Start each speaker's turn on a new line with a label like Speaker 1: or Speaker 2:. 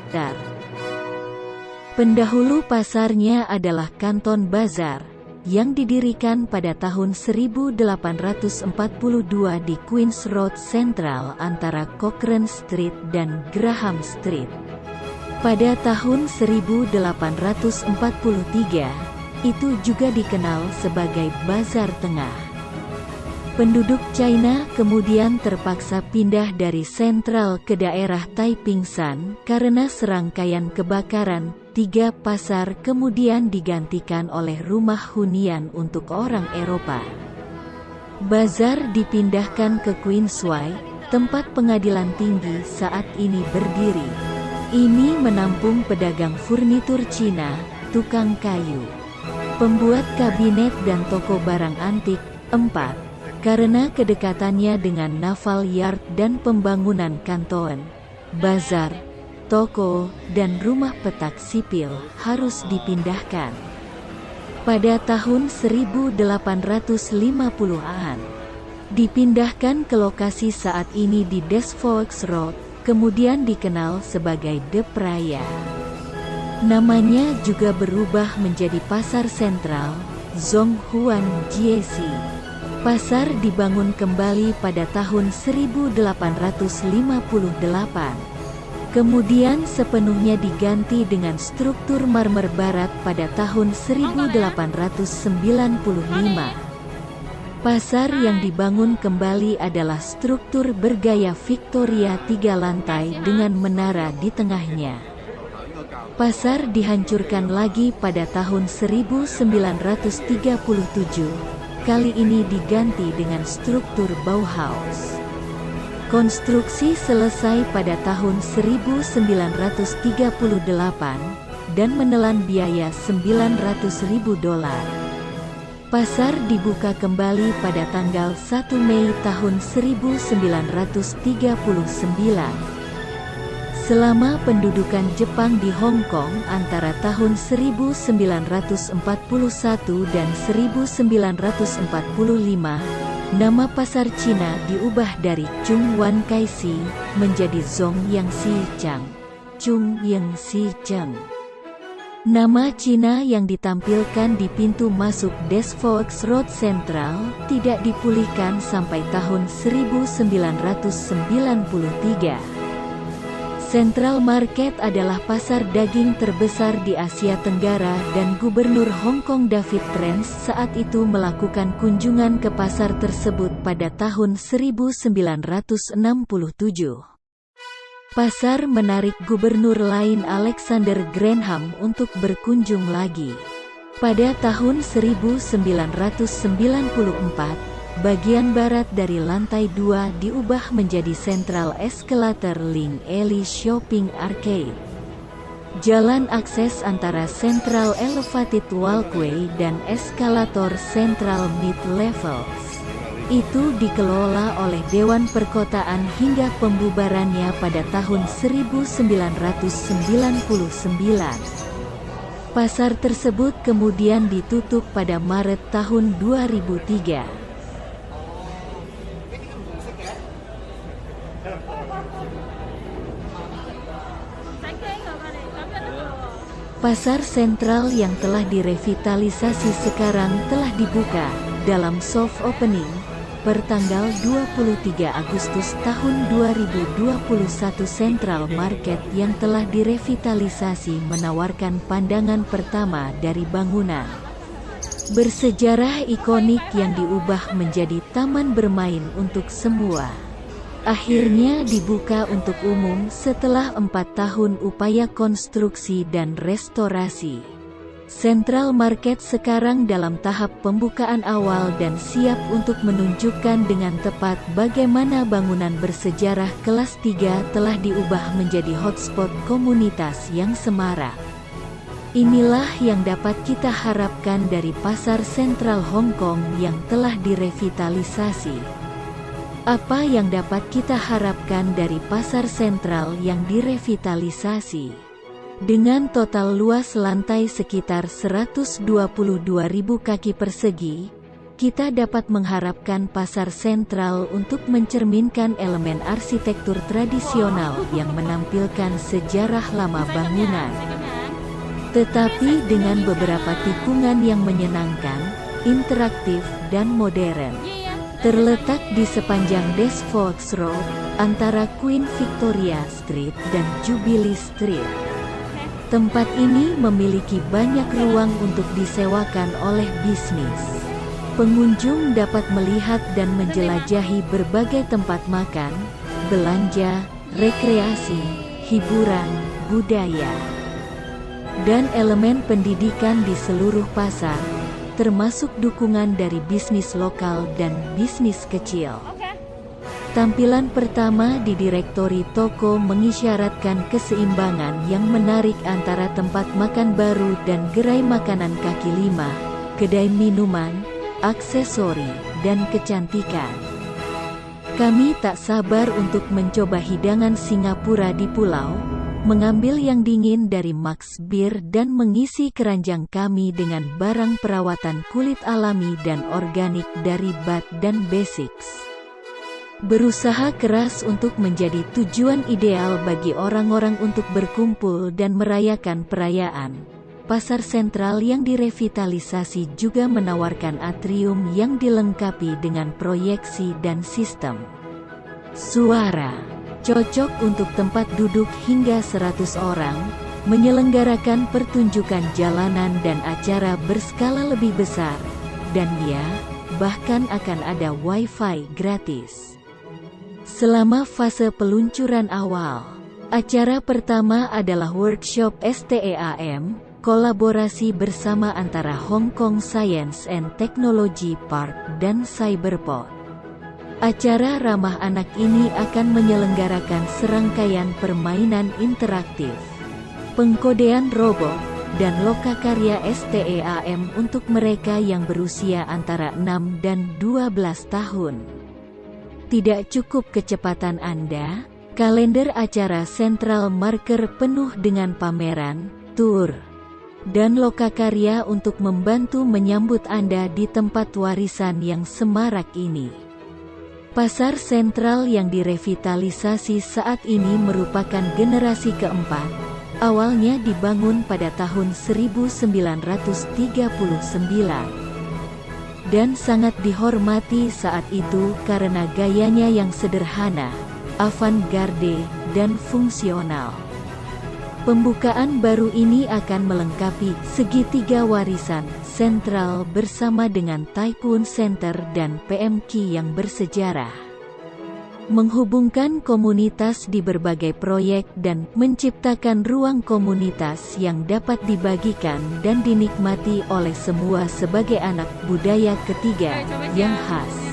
Speaker 1: hektar. Pendahulu pasarnya adalah Canton Bazaar, yang didirikan pada tahun 1842 di Queens Road Central antara Cochrane Street dan Graham Street. Pada tahun 1843, itu juga dikenal sebagai Bazar Tengah. Penduduk China kemudian terpaksa pindah dari sentral ke daerah Taipingsan karena serangkaian kebakaran. 3 pasar kemudian digantikan oleh rumah hunian untuk orang Eropa. Bazar dipindahkan ke Queensway, tempat pengadilan tinggi saat ini berdiri. Ini menampung pedagang furnitur Cina, tukang kayu, pembuat kabinet dan toko barang antik. 4. Karena kedekatannya dengan Naval Yard dan pembangunan kanton, bazar, toko, dan rumah petak sipil harus dipindahkan. Pada tahun 1850-an, dipindahkan ke lokasi saat ini di Des Faux Road, kemudian dikenal sebagai De Praya. Namanya juga berubah menjadi Pasar Sentral, Zhonghuan Jiesi. Pasar dibangun kembali pada tahun 1858. Kemudian sepenuhnya diganti dengan struktur marmer barat pada tahun 1895. Pasar yang dibangun kembali adalah struktur bergaya Victoria 3 lantai dengan menara di tengahnya. Pasar dihancurkan lagi pada tahun 1937. Kali ini diganti dengan struktur Bauhaus. Konstruksi selesai pada tahun 1938 dan menelan biaya $900.000. Pasar dibuka kembali pada tanggal 1 Mei tahun 1939. Selama pendudukan Jepang di Hong Kong antara tahun 1941 dan 1945, nama pasar Cina diubah dari Chung Wan Kai Si menjadi Zhong Yang Si Chang. Chung Yang Si Chang. Nama Cina yang ditampilkan di pintu masuk Des Faux Road Central tidak dipulihkan sampai tahun 1993. Central Market adalah pasar daging terbesar di Asia Tenggara dan Gubernur Hong Kong David Trent saat itu melakukan kunjungan ke pasar tersebut pada tahun 1967. Pasar menarik gubernur lain Alexander Granham untuk berkunjung lagi. Pada tahun 1994, bagian barat dari lantai 2 diubah menjadi Central Escalator Link Alley Shopping Arcade. Jalan akses antara Central Elevated Walkway dan eskalator Central Mid Levels itu dikelola oleh Dewan Perkotaan hingga pembubarannya pada tahun 1999. Pasar tersebut kemudian ditutup pada Maret tahun 2003. Pasar sentral yang telah direvitalisasi sekarang telah dibuka dalam soft opening pertanggal 23 Agustus tahun 2021. Central Market yang telah direvitalisasi menawarkan pandangan pertama dari bangunan bersejarah ikonik yang diubah menjadi taman bermain untuk semua. Akhirnya dibuka untuk umum setelah 4 tahun upaya konstruksi dan restorasi. Central Market sekarang dalam tahap pembukaan awal dan siap untuk menunjukkan dengan tepat bagaimana bangunan bersejarah kelas 3 telah diubah menjadi hotspot komunitas yang semarak. Inilah yang dapat kita harapkan dari Pasar Sentral Hong Kong yang telah direvitalisasi. Apa yang dapat kita harapkan dari pasar sentral yang direvitalisasi? Dengan total luas lantai sekitar 122.000 kaki persegi, kita dapat mengharapkan pasar sentral untuk mencerminkan elemen arsitektur tradisional yang menampilkan sejarah lama bangunan. Tetapi dengan beberapa tikungan yang menyenangkan, interaktif, dan modern. Terletak di sepanjang Des Forks Road, antara Queen Victoria Street dan Jubilee Street. Tempat ini memiliki banyak ruang untuk disewakan oleh bisnis. Pengunjung dapat melihat dan menjelajahi berbagai tempat makan, belanja, rekreasi, hiburan, budaya, dan elemen pendidikan di seluruh pasar, termasuk dukungan dari bisnis lokal dan bisnis kecil. Tampilan pertama di direktori toko mengisyaratkan keseimbangan yang menarik antara tempat makan baru dan gerai makanan kaki lima, kedai minuman, aksesori, dan kecantikan. Kami tak sabar untuk mencoba hidangan Singapura di pulau, mengambil yang dingin dari Max Beer dan mengisi keranjang kami dengan barang perawatan kulit alami dan organik dari Bath dan Basics. Berusaha keras untuk menjadi tujuan ideal bagi orang-orang untuk berkumpul dan merayakan perayaan. Pasar sentral yang direvitalisasi juga menawarkan atrium yang dilengkapi dengan proyeksi dan sistem suara. Cocok untuk tempat duduk hingga 100 orang, menyelenggarakan pertunjukan jalanan dan acara berskala lebih besar, dan ya, bahkan akan ada Wi-Fi gratis. Selama fase peluncuran awal, acara pertama adalah workshop STEAM, kolaborasi bersama antara Hong Kong Science and Technology Park dan Cyberport. Acara ramah anak ini akan menyelenggarakan serangkaian permainan interaktif, pengkodean robot, dan lokakarya STEAM untuk mereka yang berusia antara 6 dan 12 tahun. Tidak cukup kecepatan Anda, kalender acara Central Marker penuh dengan pameran, tur, dan lokakarya untuk membantu menyambut Anda di tempat warisan yang semarak ini. Pasar sentral yang direvitalisasi saat ini merupakan generasi keempat. Awalnya dibangun pada tahun 1939 dan sangat dihormati saat itu karena gayanya yang sederhana, avant-garde, dan fungsional. Pembukaan baru ini akan melengkapi segitiga warisan sentral bersama dengan Tycoon Center dan PMQ yang bersejarah, menghubungkan komunitas di berbagai proyek dan menciptakan ruang komunitas yang dapat dibagikan dan dinikmati oleh semua sebagai anak budaya ketiga yang khas.